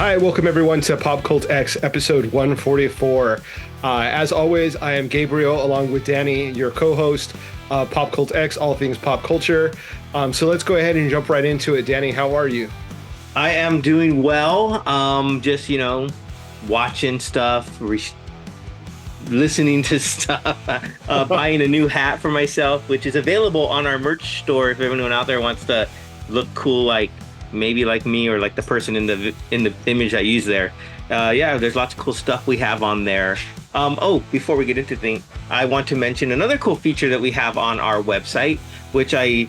Hi, welcome everyone to PopCultX episode 144. As always, I am Gabriel along with Danny, your co-host of PopCultX, all things pop culture. So let's go ahead and jump right into it. Danny, how are you? I am doing well. Just watching stuff, listening to stuff, buying a new hat for myself, which is available on our merch store. If anyone out there wants to look cool, maybe like me or like the person in the image I use there. Yeah, there's lots of cool stuff we have on there. Before we get into things, I want to mention another cool feature that we have on our website, which a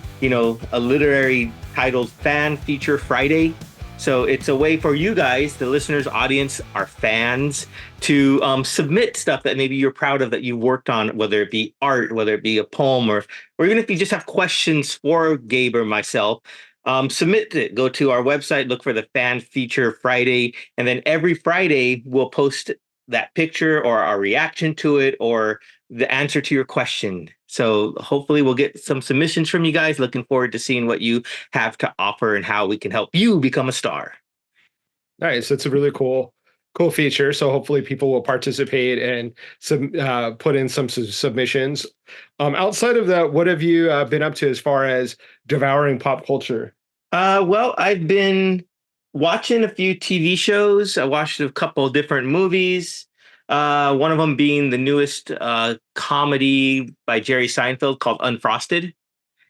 literary titled Fan Feature Friday. So it's a way for you guys, the listeners, audience, our fans, to submit stuff that maybe you're proud of that you worked on, whether it be art, whether it be a poem, or even if you just have questions for Gabe or myself. Submit it. Go to our website, look for the Fan Feature Friday, and then every Friday we'll post that picture or our reaction to it or the answer to your question. So hopefully we'll get some submissions from you guys. Looking forward to seeing what you have to offer and how we can help you become a star. Nice. That's a really cool feature. So hopefully people will participate and put in some submissions. Outside of that, what have you been up to as far as devouring pop culture? Well, I've been watching a few TV shows. I watched a couple of different movies. One of them being the newest comedy by Jerry Seinfeld called Unfrosted.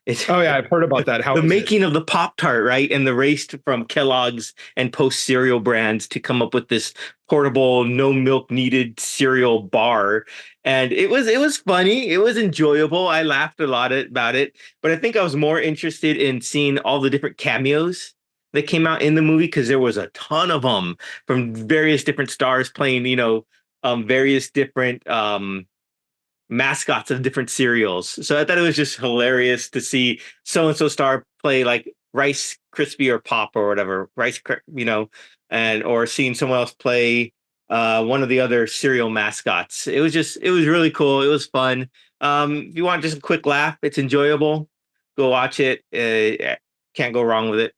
It's Oh yeah, I've heard about that. How the is it? making of the Pop-Tart, right? And the race from Kellogg's and Post cereal brands to come up with this portable, no milk needed cereal bar. And it was funny. It was enjoyable. I laughed a lot about it. But I think I was more interested in seeing all the different cameos that came out in the movie because there was a ton of them from various different stars playing, various different mascots of different cereals. So I thought it was just hilarious to see so and so star play like Rice Krispie or Pop or whatever, and or seeing someone else play one of the other cereal mascots. It was really cool. It was fun. If you want just a quick laugh, it's enjoyable. Go watch it. Can't go wrong with it.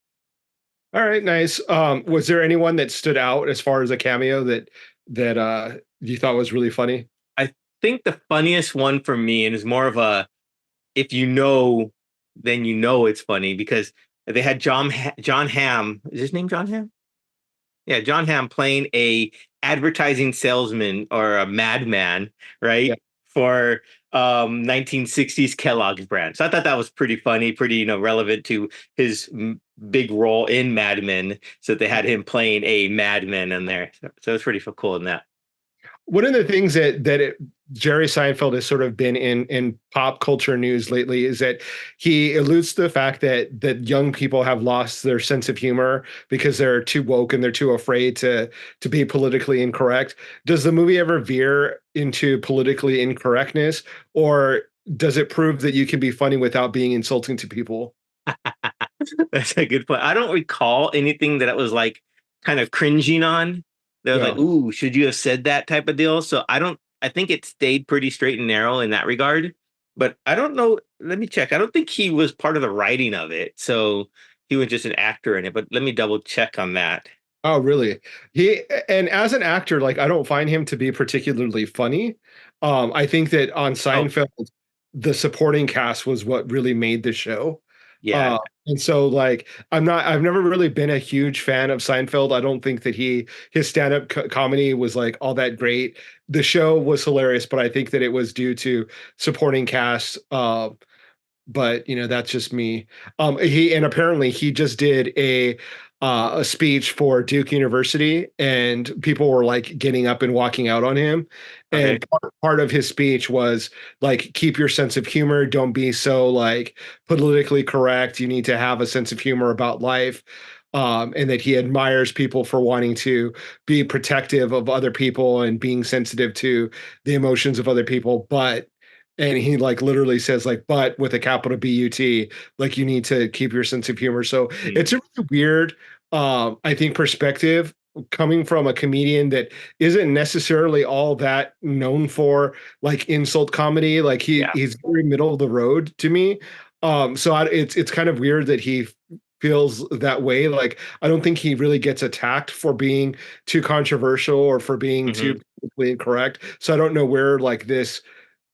All right, nice. Was there anyone that stood out as far as a cameo that you thought was really funny? I think the funniest one for me, and is more of a if you know, then you know it's funny because they had John Hamm. Is his name John Hamm? Yeah, John Hamm playing a advertising salesman or a madman, Yeah. right? For 1960s Kellogg's brand. So I thought that was pretty funny, pretty relevant to his big role in Mad Men. So they had him playing a madman in there. So it's pretty cool in that. One of the things Jerry Seinfeld has sort of been in pop culture news lately is that he alludes to the fact that young people have lost their sense of humor because they're too woke and they're too afraid to be politically incorrect. Does the movie ever veer into politically incorrectness, or does it prove that you can be funny without being insulting to people? That's a good point. I don't recall anything that it was like kind of cringing on. That was like, Yeah. ooh, should you have said that type of deal? So I think it stayed pretty straight and narrow in that regard. But I don't know. Let me check. I don't think he was part of the writing of it. So he was just an actor in it. But let me double check on that. Oh, really? And as an actor, like I don't find him to be particularly funny. I think that on Oh, Seinfeld, the supporting cast was what really made the show. yeah. Uh, and so like I've never really been a huge fan of Seinfeld. I don't think that his stand-up comedy was like all that great. The show was hilarious, but I think that it was due to supporting cast. But that's just me. And apparently he just did a speech for Duke University, and people were like getting up and walking out on him. Okay. And part of his speech was like, keep your sense of humor. Don't be so like politically correct. You need to have a sense of humor about life. And that he admires people for wanting to be protective of other people and being sensitive to the emotions of other people, and he like literally says like but with a capital but, like you need to keep your sense of humor. So Mm. it's a really weird I think perspective coming from a comedian that isn't necessarily all that known for like insult comedy. Like Yeah. he's very middle of the road to me. So it's kind of weird that he feels that way. Like, I don't think he really gets attacked for being too controversial or for being Hmm. too politically incorrect. So I don't know where like this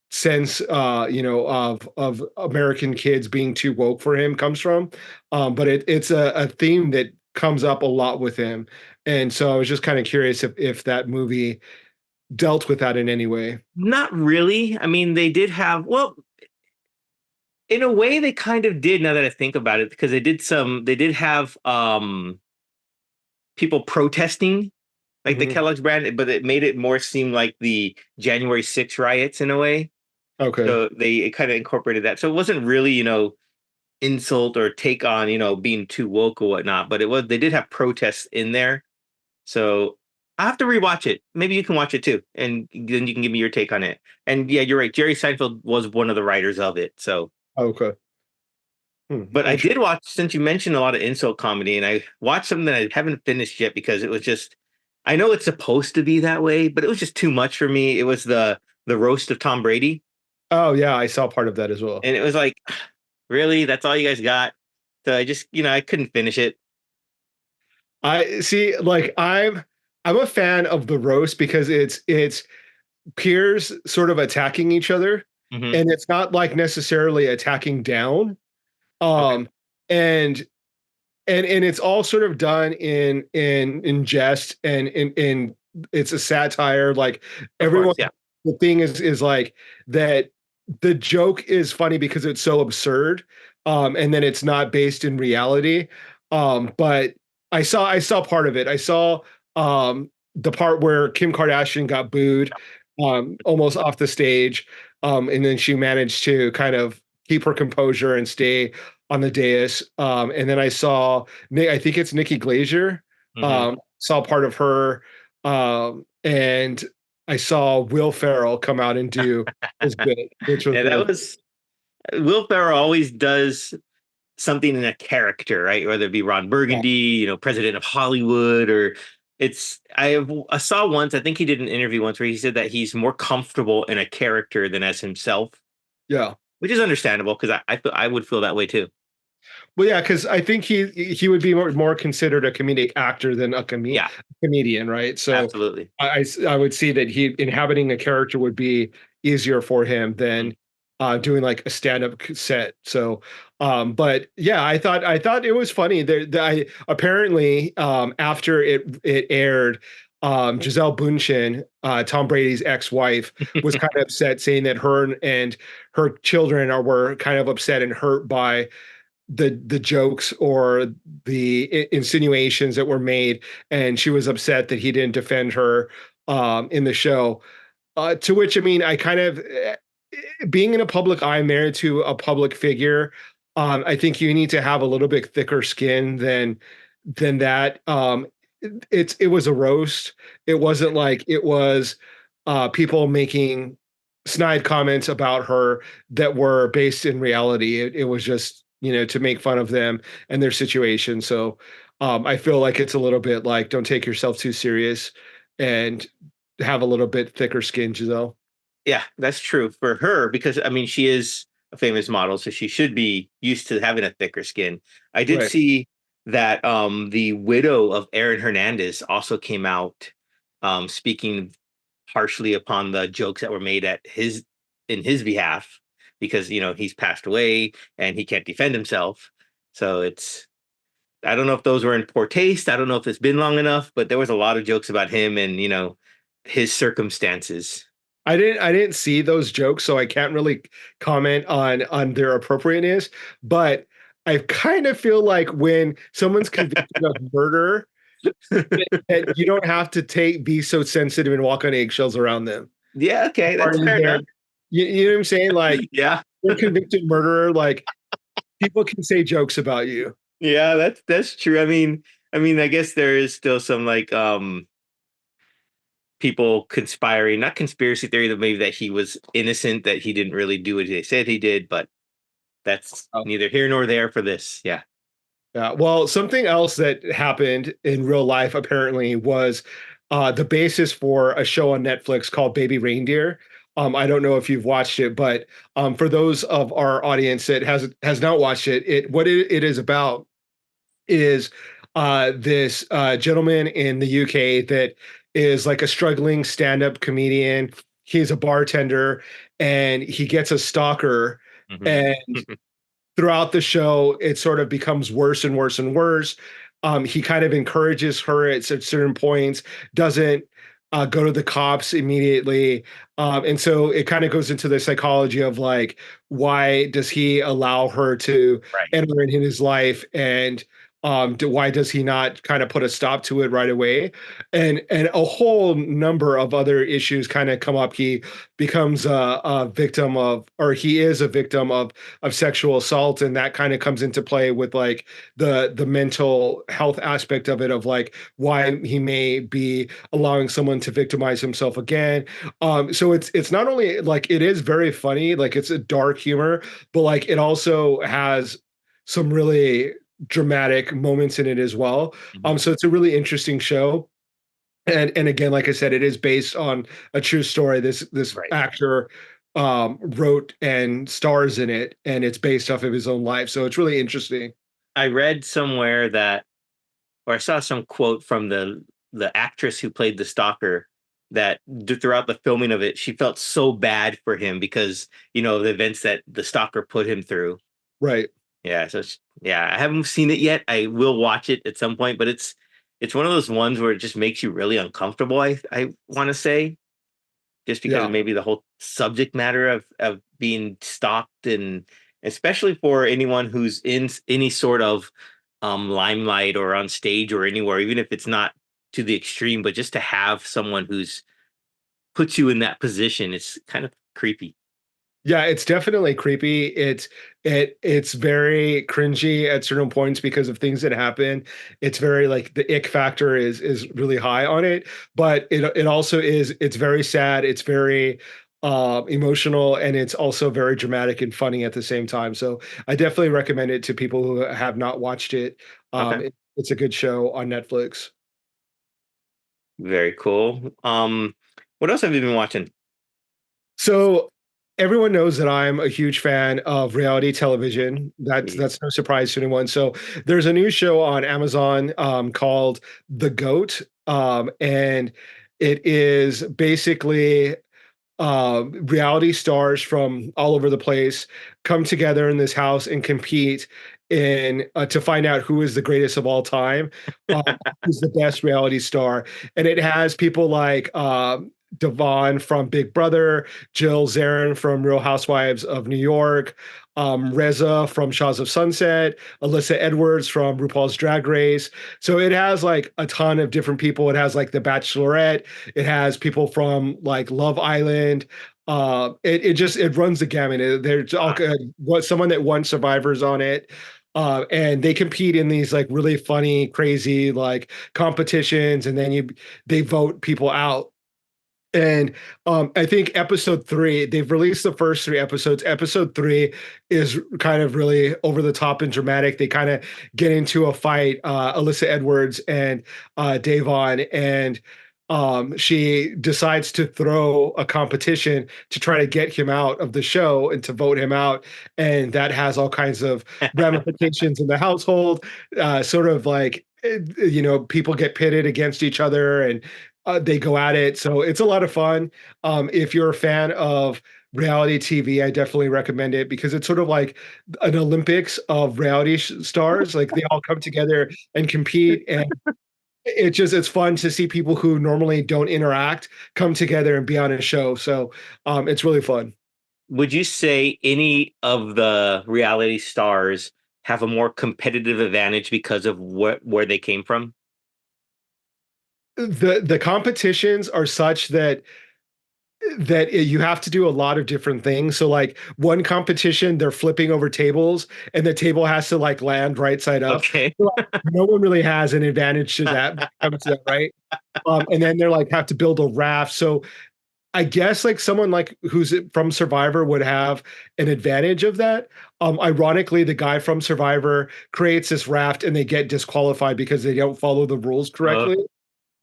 sense of American kids being too woke for him comes from. But it's a theme that comes up a lot with him. And so I was just kind of curious if that movie dealt with that in any way. Not really. I mean, they did have, well, in a way they kind of did now that I think about it, because they did have people protesting like the Mhm. Kellogg's brand, but it made it more seem like the January 6th riots in a way. Okay. So it kind of incorporated that. So it wasn't really, insult or take on, being too woke or whatnot, but they did have protests in there. So I have to rewatch it. Maybe you can watch it too, and then you can give me your take on it. And yeah, you're right. Jerry Seinfeld was one of the writers of it. So, Okay. but I did Interesting. watch, since you mentioned a lot of insult comedy, and I watched something that I haven't finished yet because it was just, I know it's supposed to be that way, but it was just too much for me. It was the roast of Tom Brady, Oh yeah, I saw part of that as well. and it was like, really, that's all you guys got? So I just, I couldn't finish it. I see, like I'm a fan of the roast because it's peers sort of attacking each other, Hmm. and it's not like necessarily attacking down. Okay, Um and and it's all sort of done in jest and in it's a satire. Like of course, everyone, yeah. the thing is like that the joke is funny because it's so absurd, and then it's not based in reality. But I saw part of it. I saw the part where Kim Kardashian got booed almost off the stage, and then she managed to kind of keep her composure and stay on the dais. And then I saw I think it's Nikki Glazier. Hmm. Saw part of her, and I saw Will Ferrell come out and do his bit, which was Yeah, that really was Will Ferrell always does something in a character, right? Whether it be Ron yeah, Burgundy, president of Hollywood, or I saw once, I think he did an interview once where he said that he's more comfortable in a character than as himself, yeah. which is understandable because I would feel that way too. Well, yeah, because I think he would be more considered a comedic actor than a Yeah, comedian, right? So absolutely. I would see that he inhabiting a character would be easier for him Mhm. than doing like a stand-up set. So, but yeah, I thought it was funny. I apparently after it aired, Giselle Bundchen, Tom Brady's ex-wife, was kind of upset, saying that and her children were kind of upset and hurt by the jokes or the insinuations that were made, and she was upset that he didn't defend her in the show. To which, I mean, I kind of being in a public eye, married to a public figure, I think you need to have a little bit thicker skin than that. It was a roast. It wasn't like it was people making snide comments about her that were based in reality. It was just, to make fun of them and their situation. So I feel like it's a little bit like, don't take yourself too serious and have a little bit thicker skin, Giselle. Yeah, that's true for her because I mean she is a famous model, so she should be used to having a thicker skin. I did Right. see that the widow of Aaron Hernandez also came out speaking harshly upon the jokes that were made at his in his behalf because he's passed away and he can't defend himself. So I don't know if those were in poor taste. I don't know if it's been long enough, but there was a lot of jokes about him and his circumstances. I didn't see those jokes, so I can't really comment on their appropriateness. But I kind of feel like when someone's convicted of murder, that you don't have to be so sensitive and walk on eggshells around them. Yeah, okay, that's Party fair enough. there. You know what I'm saying? Like, Yeah, you're a convicted murderer. Like, people can say jokes about you. yeah, that's true. I mean, I guess there is still some like people conspiring, not conspiracy theory that maybe that he was innocent, that he didn't really do what they said he did, but that's neither here nor there for this. Yeah. Yeah. Well, something else that happened in real life apparently was the basis for a show on Netflix called Baby Reindeer. I don't know if you've watched it, but for those of our audience that has not watched it, it is about is this gentleman in the UK that is like a struggling stand-up comedian. He's a bartender and he gets a stalker. Hmm. And throughout the show, it sort of becomes worse and worse and worse. He kind of encourages her at certain points, doesn't go to the cops immediately. And so it kind of goes into the psychology of like, why does he allow her to Right. enter in his life? And why does he not kind of put a stop to it right away? And a whole number of other issues kind of come up. He becomes a victim of, or he is a victim of sexual assault, and that kind of comes into play with like the mental health aspect of it, of like why he may be allowing someone to victimize himself again. So it's not only like it is very funny, like it's a dark humor, but like it also has some really dramatic moments in it as well. Hmm. So it's a really interesting show. And again, like I said, it is based on a true story. This Right. actor wrote and stars in it, and it's based off of his own life. So it's really interesting. I read somewhere that, or I saw some quote from the actress who played the stalker, that throughout the filming of it, she felt so bad for him because the events that the stalker put him through. Right. Yeah, so yeah, I haven't seen it yet. I will watch it at some point, but it's one of those ones where it just makes you really uncomfortable. I want to say, just because Yeah. maybe the whole subject matter of being stalked, and especially for anyone who's in any sort of limelight or on stage or anywhere, even if it's not to the extreme, but just to have someone who's puts you in that position, it's kind of creepy. Yeah, it's definitely creepy. It's very cringy at certain points because of things that happen. It's very like the ick factor is really high on it, but it also is it's very sad, it's very emotional, and it's also very dramatic and funny at the same time. So I definitely recommend it to people who have not watched it. Okay, It's a good show on Netflix. very cool. What else have you been watching? So everyone knows that I'm a huge fan of reality television. Yeah. That's no surprise to anyone. So there's a new show on Amazon called The Goat, and it is basically reality stars from all over the place come together in this house and compete in to find out who is the greatest of all time, who's the best reality star. And it has people like Devon from Big Brother, Jill Zarin from Real Housewives of New York, Reza from Shaws of Sunset, Alyssa Edwards from RuPaul's Drag Race. So it has like a ton of different people. It has like The Bachelorette. It has people from like Love Island. It runs the gamut. There's all what someone that won Survivors on it. And they compete in these like really funny, crazy like competitions, and then they vote people out. And I think episode three, they've released the first three episodes. Episode three is kind of really over the top and dramatic. They kind of get into a fight, Alyssa Edwards and Davon, and she decides to throw a competition to try to get him out of the show and to vote him out. And that has all kinds of ramifications in the household, sort of like, people get pitted against each other, and they go at it. So it's a lot of fun. If you're a fan of reality TV, I definitely recommend it because it's sort of like an Olympics of reality stars. Like they all come together and compete, and it's fun to see people who normally don't interact come together and be on a show. So it's really fun. Would you say any of the reality stars have a more competitive advantage because of where they came from? The competitions are such that you have to do a lot of different things. So like one competition, they're flipping over tables and the table has to like land right side up. Okay. So, like, no one really has an advantage to that when it comes to that, right? And then they're like have to build a raft. So I guess like someone like who's from Survivor would have an advantage of that. Ironically, the guy from Survivor creates this raft and they get disqualified because they don't follow the rules Uh, correctly.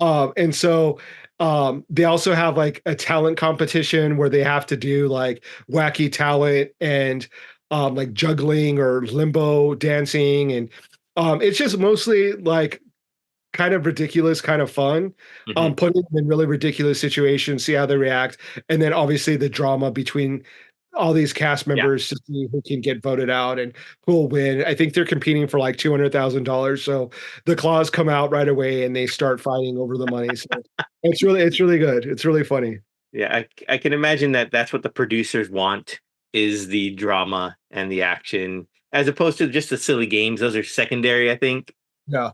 And so they also have like a talent competition where they have to do like wacky talent and like juggling or limbo dancing. And It's just mostly like kind of ridiculous, kind of fun. Hmm. Putting them in really ridiculous situations, see how they react, and then obviously the drama between all these cast Yeah. members to see who can get voted out and who will win. I think they're competing for like $200,000. So the claws come out right away and they start fighting over the money. So it's really good. It's really funny. Yeah, I can imagine that that's what the producers want is the drama and the action, as opposed to just the silly games. Those are secondary, I think. Yeah.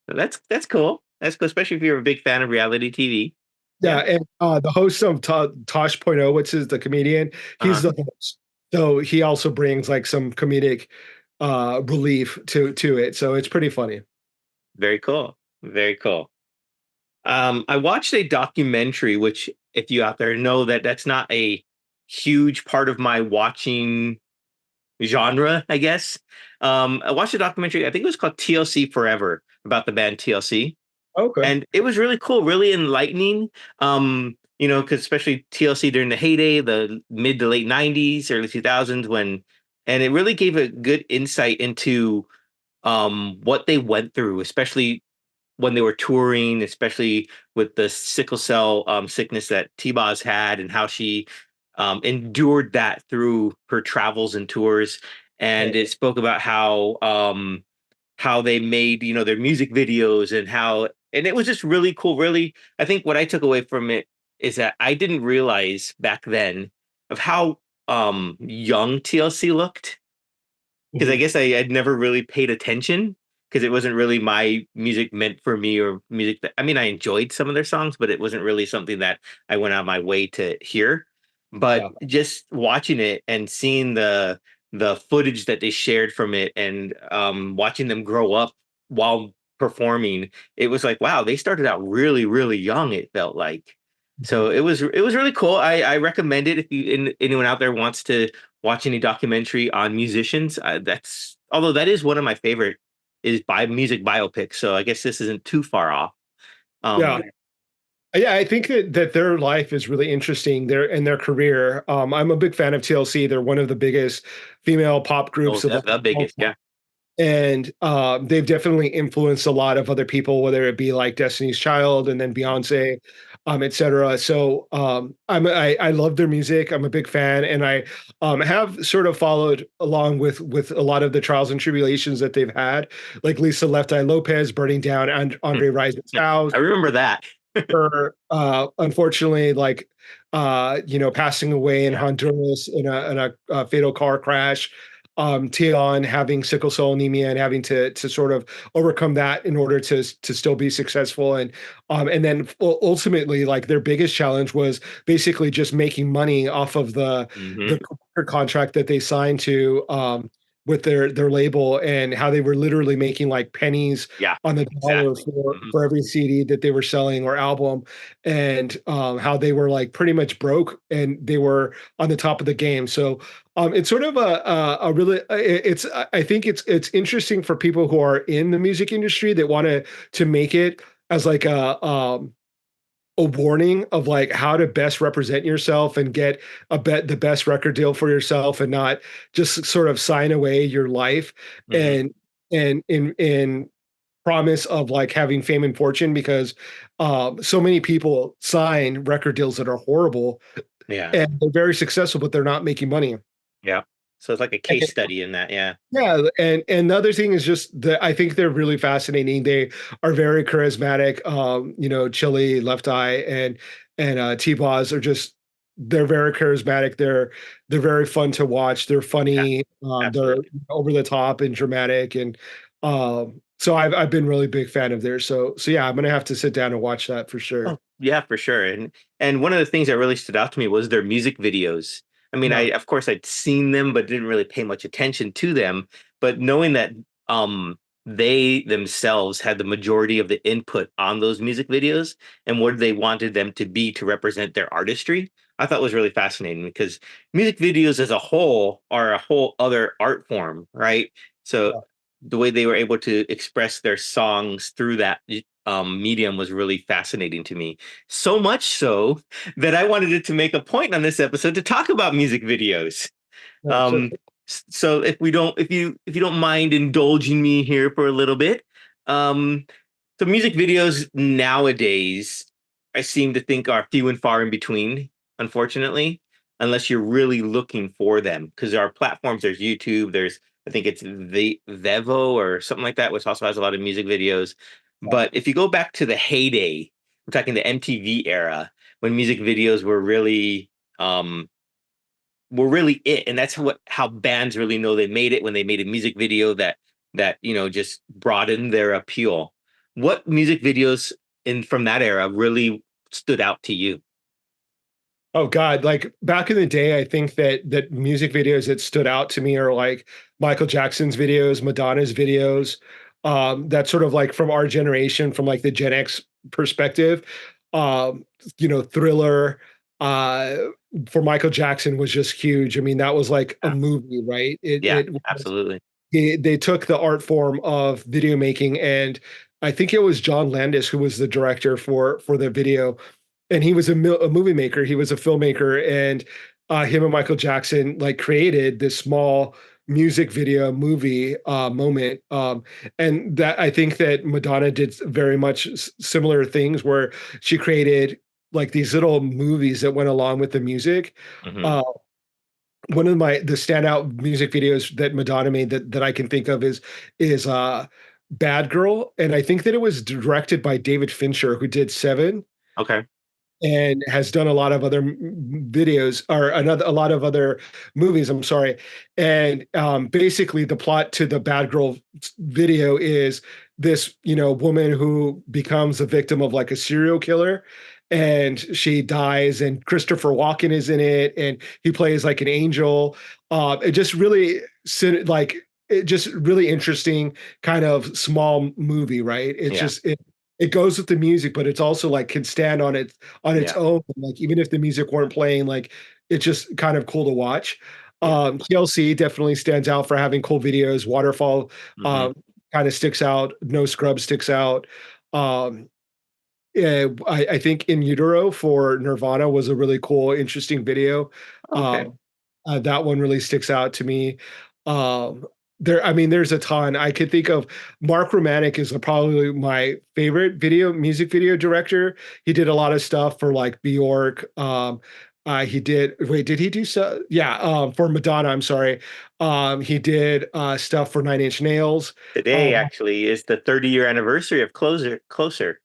So that's cool. That's cool, especially if you're a big fan of reality TV. Yeah, Yeah. and the host of Tosh Point oh, which is the comedian, he's Uh-huh. the host. So he also brings like some comedic relief to it. So it's pretty funny. Very cool. Very cool. I watched a documentary, which, if you out there know that that's not a huge part of my watching genre, I guess. I watched a documentary, I think it was called TLC Forever, about the band TLC. Okay. And it was really cool, really enlightening. Because especially TLC during the heyday, the mid to late 90s, early 2000s, and it really gave a good insight into what they went through, especially when they were touring, especially with the sickle cell sickness that T-Boz had, and how she endured that through her travels and tours. And Right. it spoke about how they made, their music videos, and it was just really cool. Really, I think what I took away from it is that I didn't realize back then of how young TLC looked, because I Mhm. guess I had never really paid attention, because it wasn't really my music meant for me, or music that, I mean, I enjoyed some of their songs, but it wasn't really something that I went out of my way to hear. But Yeah. just watching it and seeing the footage that they shared from it, and watching them grow up while performing, it was like, wow, they started out really, really young, it felt like. Mhm. So it was really cool. I recommend it if anyone out there wants to watch any documentary on musicians. That's, although that is one of my favorite, is by music biopics. So I guess this isn't too far off. Yeah. Um, Yeah, I think that their life is really interesting. Their career. I'm a big fan of TLC. They're one of the biggest female pop oh, groups of the all biggest, time. yeah. And they've definitely influenced a lot of other people, whether it be like Destiny's Child and then Beyonce, etc. So I love their music. I'm a big fan, and I have sort of followed along with a lot of the trials and tribulations that they've had, like Lisa Left Eye Lopez burning down and Andre Rison's house, I remember that. her unfortunately like passing away in Yeah. Honduras in a fatal car crash, Tion having sickle cell anemia and having to sort of overcome that in order to still be successful, and then ultimately like their biggest challenge was basically just making money off of Hmm. the contract that they signed to with their label, and how they were literally making like pennies Yeah, on the dollar exactly. Hmm. for every CD that they were selling or album, and how they were like pretty much broke and they were on the top of the game. So it's sort of a really it's I think it's interesting for people who are in the music industry that want to make it as like a warning of like how to best represent yourself and get the best record deal for yourself, and not just sort of sign away your life Hmm. and in promise of like having fame and fortune, because so many people sign record deals that are horrible Yeah. and they're very successful, but they're not making money. Yeah. So it's like a case study in that. Yeah. Yeah, and the other thing is just that I think they're really fascinating. They are very charismatic. Chili, Left Eye, and T-Boz are just they're very charismatic. They're very fun to watch. They're Yeah. funny. They're Absolutely. over the top and dramatic, and so I've been really big fan of theirs. So yeah, I'm gonna have to sit down and watch that for sure. Oh, yeah, for sure. And one of the things that really stood out to me was their music videos. I mean, I Yeah, of course I'd seen them, but didn't really pay much attention to them. But knowing that they themselves had the majority of the input on those music videos, and what they wanted them to be to represent their artistry, I thought was really fascinating, because music videos as a whole are a whole other art form, right? So yeah, the way they were able to express their songs through that medium was really fascinating to me. So much so that I wanted it to make a point on this episode to talk about music videos. yeah, Um, perfect. So if you don't mind indulging me here for a little bit, um, so music videos nowadays, I seem to think are few and far in between, unfortunately, unless you're really looking for them. Because there are platforms, there's YouTube, there's I think it's the Vevo or something like that, which also has a lot of music videos. But if you go back to the heyday, we're talking the MTV era, when music videos um were really it, and that's what how bands really know they made it when they made a music video that just broadened their appeal. What music videos in from that era really stood out to you? Oh God, like back in the day, I think that music videos that stood out to me are like Michael Jackson's videos, Madonna's videos. That's sort of like from our generation, from like the Gen X perspective. Um, Thriller uh for Michael Jackson was just huge. I mean, that was like a Yeah, movie, right? yeah, It was absolutely. they took the art form of video making, and I think it was John Landis who was the director for the video, and he was a movie maker. He was a filmmaker, and him and Michael Jackson like created this small music video movie moment. And that I think that Madonna did very much similar things, where she created like these little movies that went along with the music. Hmm. Uh, One of the standout music videos that Madonna made that I can think of is Bad Girl, and I think that it was directed by David Fincher, who did Seven Okay. and has done a lot of other videos, or a lot of other movies. I'm sorry. And basically, the plot to the Bad Girl video is this, woman who becomes a victim of like a serial killer, and she dies. And Christopher Walken is in it, and he plays like an angel. It just really like it just really interesting kind of small movie, right? It's Yeah. just it goes with the music, but it's also like can stand on its Yeah. own. Like even if the music weren't playing, like it's just kind of cool to watch. Yeah. TLC definitely stands out for having cool videos. Waterfall Hmm. um, kind of sticks out. No Scrub sticks out. Um, yeah, I think In Utero for Nirvana was a really cool, interesting video. Okay. That one really sticks out to me. Um, I mean, there's a ton. I could think of Mark Romanek is probably my favorite music video director. He did a lot of stuff for like Bjork. He did, wait, did he do so? Yeah, for Madonna, I'm sorry. He did stuff for Nine Inch Nails. Today Um, actually is the 30-year anniversary of Closer.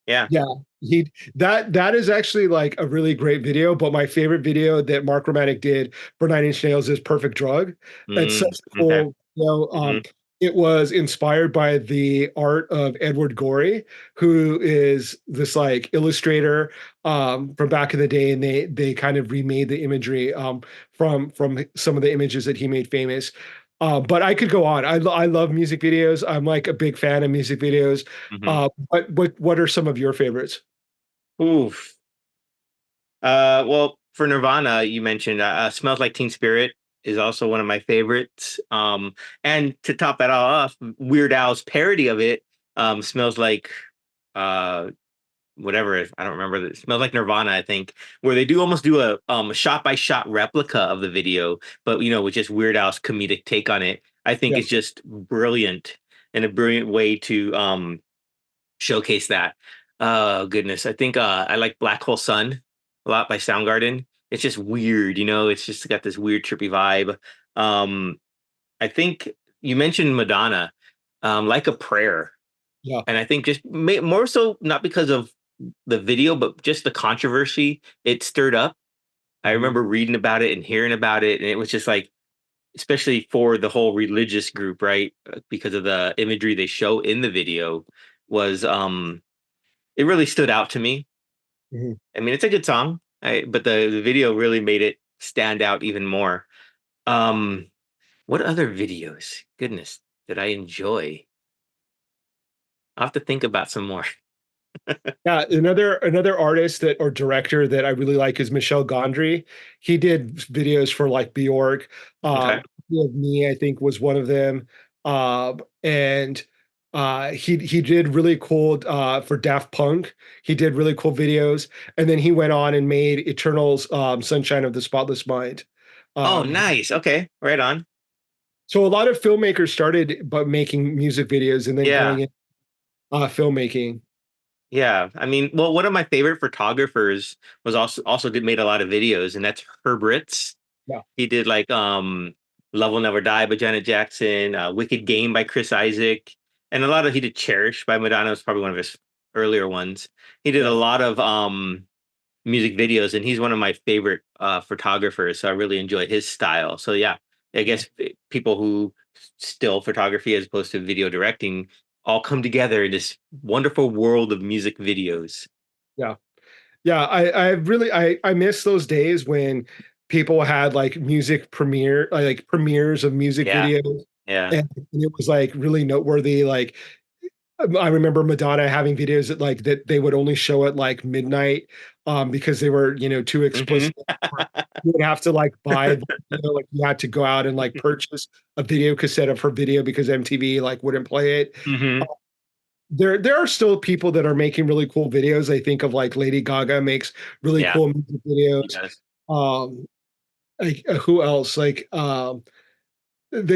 Yeah. Yeah, he that is actually like a really great video, but my favorite video that Mark Romanek did for Nine Inch Nails is Perfect Drug. It's Mm, such a okay. cool, Hmm. it was inspired by the art of Edward Gorey, who is this like illustrator from back in the day, and they kind of remade the imagery from some of the images that he made famous. But I could go on. I love music videos. I'm like a big fan of music videos. Hmm. What are some of your favorites? Oof. Well, for Nirvana, you mentioned "Smells Like Teen Spirit" is also one of my favorites. And to top that all off, Weird Al's parody of it, "Smells Like," uh, whatever I don't remember. It smells like Nirvana, I think, where they do almost do a shot by shot replica of the video, but with just Weird Al's comedic take on it. I think Yeah, it's just brilliant and a brilliant way to showcase that. Oh goodness, I think I like Black Hole Sun a lot by Soundgarden. It's just weird, it's just got this weird trippy vibe. Um, I think you mentioned Madonna, like a prayer, yeah. and I think just more so not because of the video, but just the controversy it stirred up. I Mhm, remember reading about it and hearing about it, and it was just like, especially for the whole religious group, right? Because of the imagery they show in the video, was it really stood out to me. mhm. I mean, it's a good song, but the video really made it stand out even more. Um, what other videos? Goodness, did I enjoy? I'll have to think about some more. Yeah, another artist that or director that I really like is Michel Gondry. He did videos for like Bjork. Okay. Of Me, I think, was one of them. And he did really cool for Daft Punk. He did really cool videos, and then he went on and made Eternal's Sunshine of the Spotless Mind. Oh, Um, nice. Okay, right on. So a lot of filmmakers started by making music videos and then Yeah. going in filmmaking. Yeah. I mean, well, one of my favorite photographers was also did made a lot of videos, and that's Herb Ritz. Yeah. He did like Love Will Never Die by Janet Jackson, Wicked Game by Chris Isaac, and a lot of he did Cherish by Madonna was probably one of his earlier ones. He did a Yeah. lot of music videos, and he's one of my favorite photographers. So I really enjoy his style. So yeah, I Yeah. guess people who still photography as opposed to video directing all come together in this wonderful world of music videos. Yeah. Yeah, I really I miss those days when people had like music premiere like premieres of music Yeah, videos, yeah. and it was like really noteworthy. Like I remember Madonna having videos that they would only show at like midnight, because they were, too Hmm. explicit. Or you would have to like buy, like you had to go out and like purchase a video cassette of her video because MTV like wouldn't play it. Hmm. There are still people that are making really cool videos. I think of like Lady Gaga makes really Yeah, cool music he videos. does. Um, like who else? Like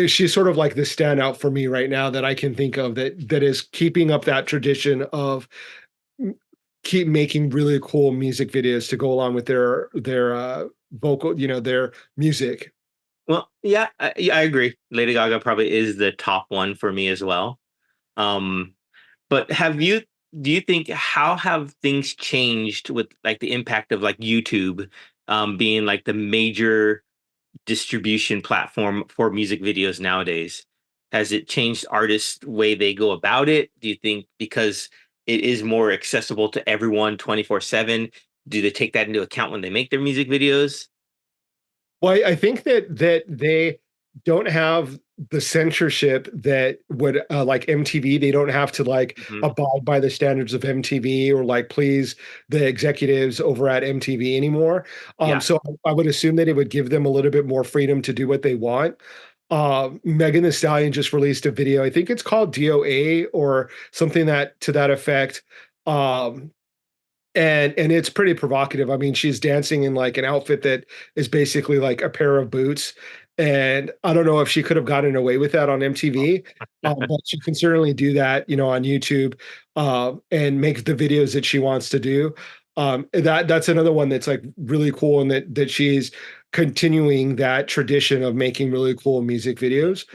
she's sort of like the standout for me right now that I can think of that is keeping up that tradition of m- keep making really cool music videos to go along with their vocal, their music. Well, yeah, I agree. Lady Gaga probably is the top one for me as well. Um, but do you think how have things changed with like the impact of like YouTube being like the major distribution platform for music videos nowadays? Has it changed artists' way they go about it? Do you think because it is more accessible to everyone 24/7, do they take that into account when they make their music videos? Well, I think that they don't have the censorship that would like MTV. They don't have to like Hmm. abide by the standards of MTV or like please the executives over at MTV anymore. Yeah. So I would assume that it would give them a little bit more freedom to do what they want. Megan Thee Stallion just released a video. I think it's called DOA or something that to that effect. Um, and it's pretty provocative. I mean, she's dancing in like an outfit that is basically like a pair of boots, and I don't know if she could have gotten away with that on MTV, but she can certainly do that, on YouTube, and make the videos that she wants to do. That's another one that's like really cool, and that she's continuing that tradition of making really cool music videos.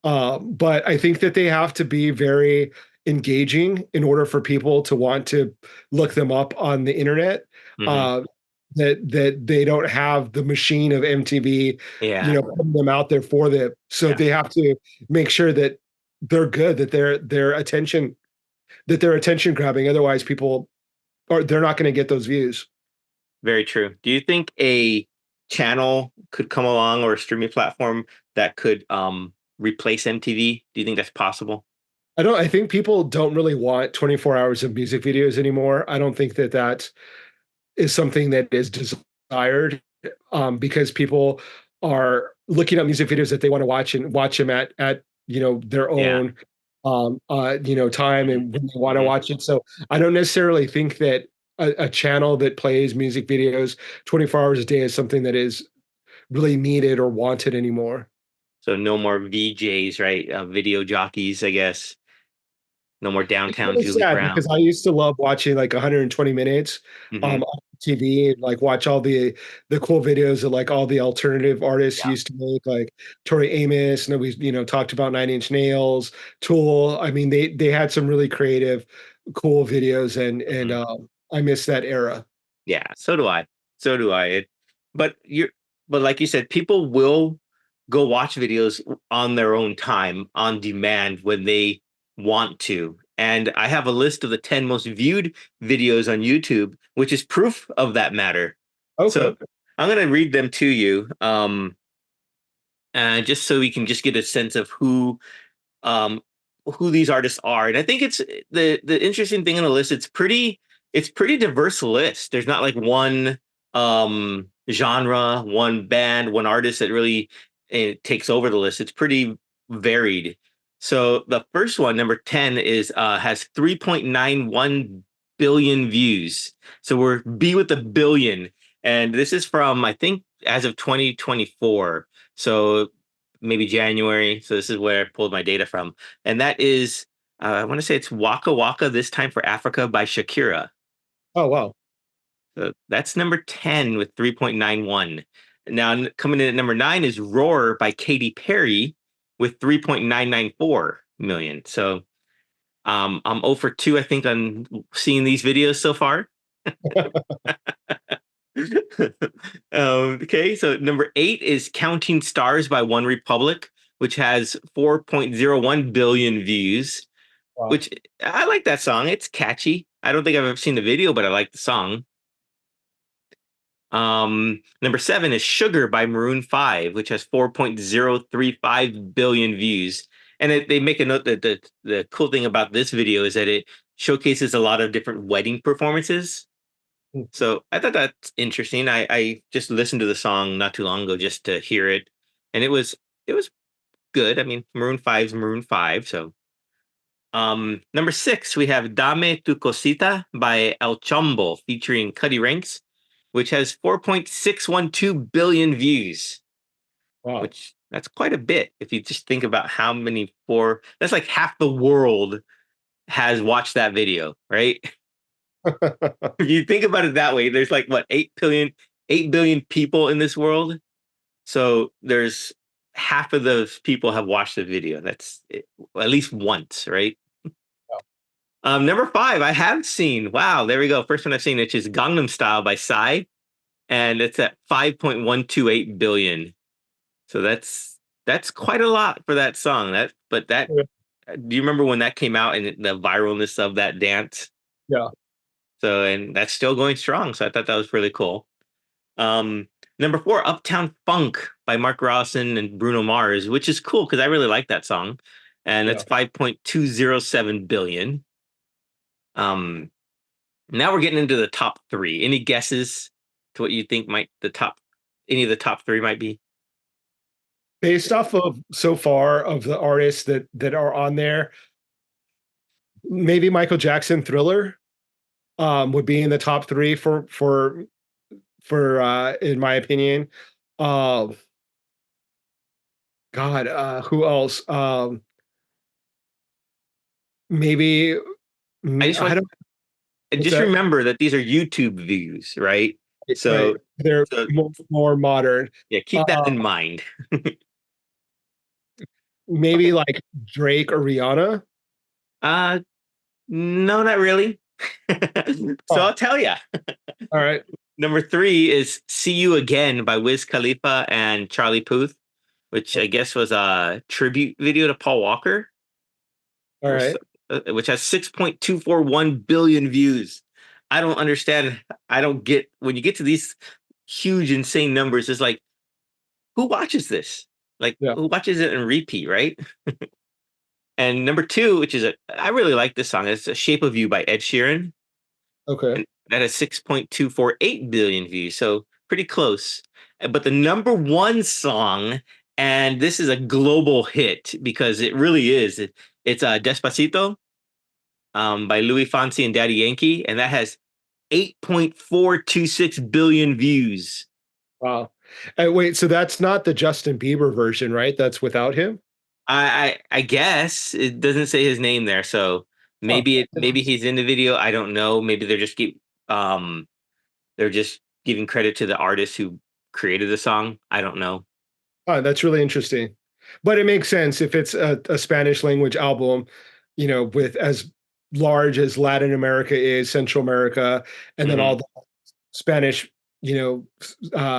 But I think that they have to be very engaging in order for people to want to look them up on the internet. Hmm. Uh, that they don't have the machine of MTV, Yeah. putting them out there for them. So Yeah. they have to make sure that they're good, that they're attention grabbing. Otherwise, people are they're not going to get those views. Very true. Do you think a channel could come along or a streaming platform that could replace MTV? Do you think that's possible? I think people don't really want 24 hours of music videos anymore. I don't think that is something that is desired, because people are looking at music videos that they want to watch and watch them at their Yeah. own time Hmm. and when they want to Hmm. watch it. So I don't necessarily think that a channel that plays music videos 24 hours a day is something that is really needed or wanted anymore. So no more VJs, right? Video jockeys, I guess. No more It's downtown really Julie sad Brown. because I used to love watching like 120 minutes Hmm. on TV and like watch all the cool videos that like all the alternative artists Yeah. used to make, like Tori Amos, and we talked about Nine Inch Nails, Tool. I mean, they had some really creative, cool videos, and Hmm. I miss that era. Yeah. So do I. So do I. But you're, but like you said, people will go watch videos on their own time, on demand when they want to. And I have a list of the 10 most viewed videos on YouTube, which is proof of that matter. So Okay. I'm going to read them to you, just so we can just get a sense of um, who these artists are. And I think it's the interesting thing on the list. It's pretty diverse list. There's not like one genre, one band, one artist that really takes over the list. It's pretty varied. So the first one, number 10, is has 3.91 billion views. So we're B with a billion. And this is from, I think, as of 2024. So maybe January. So this is where I pulled my data from, and that is I want to say it's Waka Waka This Time for Africa by Shakira. Oh wow. So that's number 10 with 3.91. Now coming in at number 9 is Roar by Katy Perry with 3.994 million. So I'm 0 for 2, I think, on seeing these videos so far. Okay, so number 8 is Counting Stars by One Republic, which has 4.01 billion views, Wow. which I like that song. It's catchy. I don't think I've ever seen the video, but I like the song. Number 7 is Sugar by Maroon 5, which has 4.035 billion views. And they make a note that the cool thing about this video is that it showcases a lot of different wedding performances. Hmm. So I thought that's interesting. I just listened to the song not too long ago just to hear it, and it was good. I mean, Maroon 5's Maroon 5. So number 6 we have Dame Tu Cosita by El Chombo featuring Cuddy Ranks, which has 4.612 billion views, Wow. which that's quite a bit if you just think about how many four. That's like half the world has watched that video, right? If you think about it that way, there's like what 8 billion people in this world. So there's half of those people have watched the video. That's at least once, right? Number 5, I have seen. Wow, there we go. First one I've seen, which is Gangnam Style by Psy, and it's at 5.128 billion. So that's quite a lot for that song. But that do you remember when that came out and the viralness of that dance? Yeah. So and that's still going strong. So I thought that was really cool. Um, Number 4, Uptown Funk by Mark Ronson and Bruno Mars, which is cool because I really like that song, and Yeah. it's 5.207 billion. Um, Now we're getting into the top 3. Any guesses to what you think might the top any of the top 3 might be? Based off of so far of the artists that are on there, maybe Michael Jackson Thriller would be in the top 3 for in my opinion. Um God, who else? Maybe I just I want don't what's just that? remember that these are YouTube views, right? Right. So They're so more modern. yeah, keep that Uh in mind. Maybe like Drake or Rihanna. Uh no, not really. So Oh, I'll tell you. all right. Number 3 is "See You Again" by Wiz Khalifa and Charlie Puth, which I guess was a tribute video to Paul Walker, All or right. which has 6.241 billion views. I don't understand. I don't get when you get to these huge, insane numbers. It's like, who watches this? Like, Yeah. who watches it in repeat, right? And number 2, which is I really like this song. It's "A Shape of You" by Ed Sheeran, Okay. and that has 6.248 billion views. So pretty close. But the number 1 song, and this is a global hit because it really is. It's Despacito by Louis Fonsi and Daddy Yankee, and that has 8.426 billion views. Wow. Wait, so that's not the Justin Bieber version, right? That's without him? I guess it doesn't say his name there, so Oh, maybe he's in the video. I don't know. Maybe um they're just giving credit to the artist who created the song. I don't know. oh, that's really interesting. But it makes sense if it's a Spanish language album, with as large as Latin America is, Central America, and then all Hmm. the Spanish,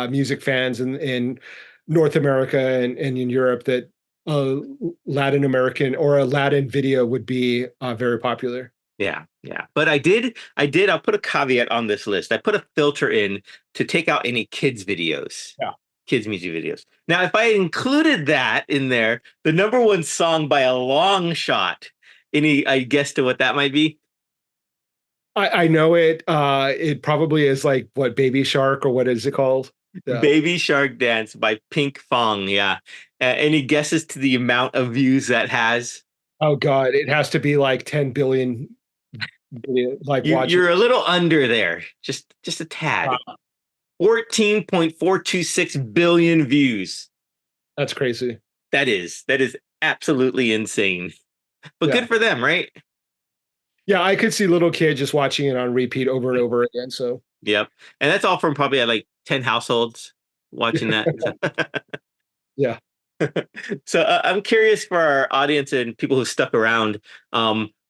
music fans in North America and in Europe that a Latin American or a Latin video would be very popular. Yeah, yeah. But I'll put a caveat on this list. I put a filter in to take out any kids videos, Yeah. kids music videos. Now, if I included that in there, the number 1 song by a long shot, any I guess to what that might be? I know it. It probably is like what Baby Shark or what is it called? Yeah. Baby Shark Dance by Pink Fong. Yeah. Any guesses to the amount of views that has? Oh God, it has to be like 10 billion like watching. You're a little under there, just a tad. Wow, 14.426 billion views. that's crazy. That is absolutely insane. But Yeah. good for them, right? Yeah, I could see little kids just watching it on repeat over and over again. So Yep. And that's all from probably like 10 households watching that. yeah. So I'm curious for our audience and people who stuck around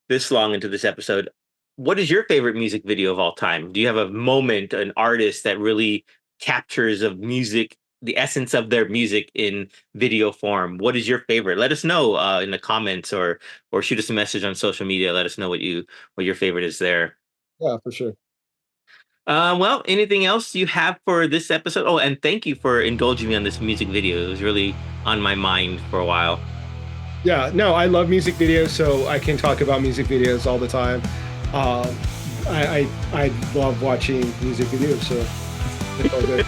this long into this episode. What is your favorite music video of all time? Do you have a moment, an artist that really captures of music, the essence of their music in video form? What is your favorite? Let us know in the comments or shoot us a message on social media. Let us know what your favorite is there. Yeah, for sure. Well, anything else you have for this episode? Oh, and thank you for indulging me on this music video. It was really on my mind for a while. Yeah, no, I love music videos, so I can talk about music videos all the time. Um, I love watching music videos, so it's all good.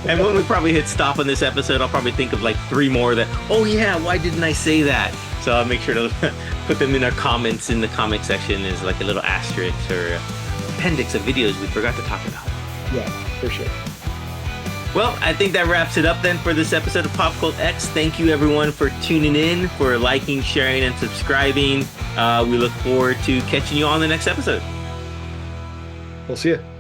And when we probably hit stop on this episode, I'll probably think of like three more that, oh yeah, why didn't I say that? So I'll make sure to put them in our comments in the comment section as like a little asterisk or appendix of videos we forgot to talk about. Yeah, for sure. Well, I think that wraps it up then for this episode of PopCultX. Thank you everyone for tuning in, for liking, sharing, and subscribing. We look forward to catching you on the next episode. We'll see you.